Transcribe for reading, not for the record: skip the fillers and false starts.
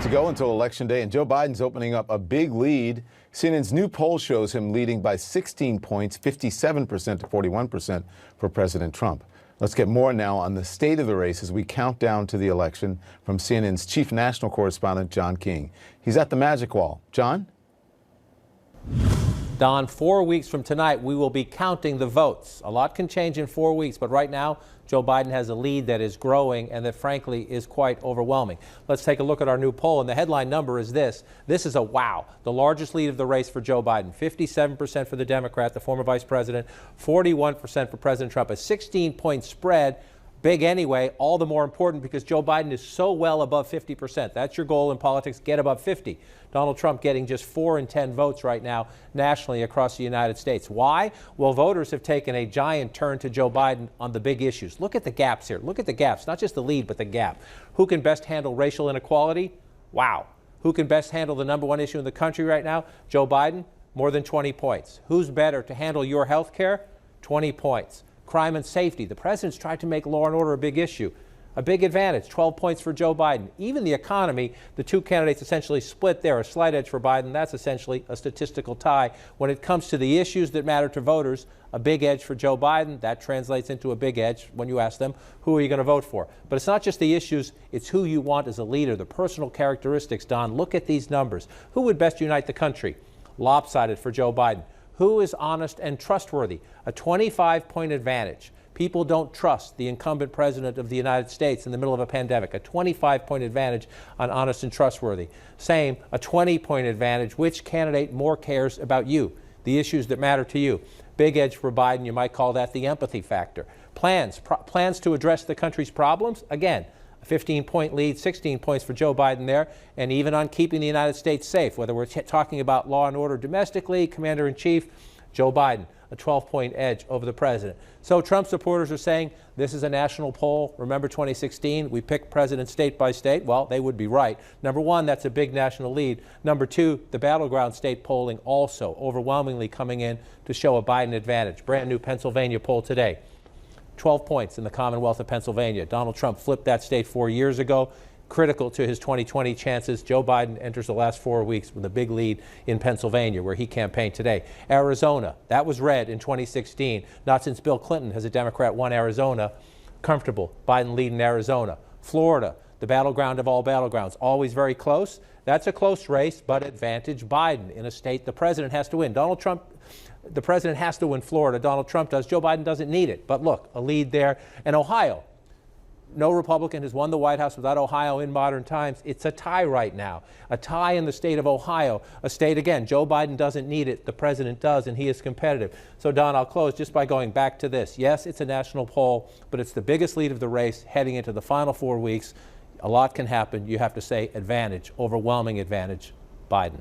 To go until Election Day, and Joe Biden's opening up a big lead. CNN's new poll shows him leading by 16 points, 57% to 41% for President Trump. Let's get more now on the state of the race as we count down to the election from CNN's chief national correspondent, John King. He's at the Magic Wall. John? Don, 4 weeks from tonight, we will be counting the votes. A lot can change in 4 weeks, but right now, Joe Biden has a lead that is growing and that, frankly, is quite overwhelming. Let's take a look at our new poll, and the headline number is this. This is a wow, the largest lead of the race for Joe Biden. 57% for the Democrat, the former vice president, 41% for President Trump. A 16-point spread. Big anyway, all the more important because Joe Biden is so well above 50%. That's your goal in politics, get above 50. Donald Trump getting just 4 in 10 votes right now nationally across the United States. Why? Well, voters have taken a giant turn to Joe Biden on the big issues. Look at the gaps here. Look at the gaps, not just the lead, but the gap. Who can best handle racial inequality? Wow. Who can best handle the number one issue in the country right now? Joe Biden, more than 20 points. Who's better to handle your health care? 20 points. Crime and safety. The president's tried to make law and order a big issue. A big advantage, 12 points for Joe Biden. Even the economy, the two candidates essentially split there, a slight edge for Biden. That's essentially a statistical tie. When it comes to the issues that matter to voters, a big edge for Joe Biden. That translates into a big edge when you ask them, who are you going to vote for? But it's not just the issues, it's who you want as a leader, the personal characteristics. Don, look at these numbers. Who would best unite the country? Lopsided for Joe Biden. Who is honest and trustworthy? A 25-point advantage. People don't trust the incumbent president of the United States in the middle of a pandemic. A 25-point advantage on honest and trustworthy. Same, a 20-point advantage. Which candidate more cares about you, the issues that matter to you? Big edge for Biden. You might call that the empathy factor. Plans to address the country's problems. Again, a 15-point lead, 16 points for Joe Biden there, and even on keeping the United States safe, whether we're talking about law and order domestically, commander-in-chief, Joe Biden, a 12-point edge over the president. So Trump supporters are saying this is a national poll. Remember 2016? We picked presidents state by state. Well, they would be right. Number one, that's a big national lead. Number two, the battleground state polling also overwhelmingly coming in to show a Biden advantage. Brand new Pennsylvania poll today. 12 points in the Commonwealth of Pennsylvania. Donald Trump flipped that state 4 years ago. Critical to his 2020 chances. Joe Biden enters the last 4 weeks with a big lead in Pennsylvania, where he campaigned today. Arizona, that was red in 2016. Not since Bill Clinton has a Democrat won Arizona. Comfortable. Biden lead in Arizona. Florida, the battleground of all battlegrounds. Always very close. That's a close race, but advantage Biden in a state the president has to win. The president has to win Florida. Donald Trump does. Joe Biden doesn't need it. But look, a lead there. And Ohio, no Republican has won the White House without Ohio in modern times. It's a tie right now. A tie in the state of Ohio. A state, again, Joe Biden doesn't need it. The president does, and he is competitive. So, Don, I'll close just by going back to this. Yes, it's a national poll, but it's the biggest lead of the race heading into the final 4 weeks. A lot can happen. You have to say advantage, overwhelming advantage, Biden.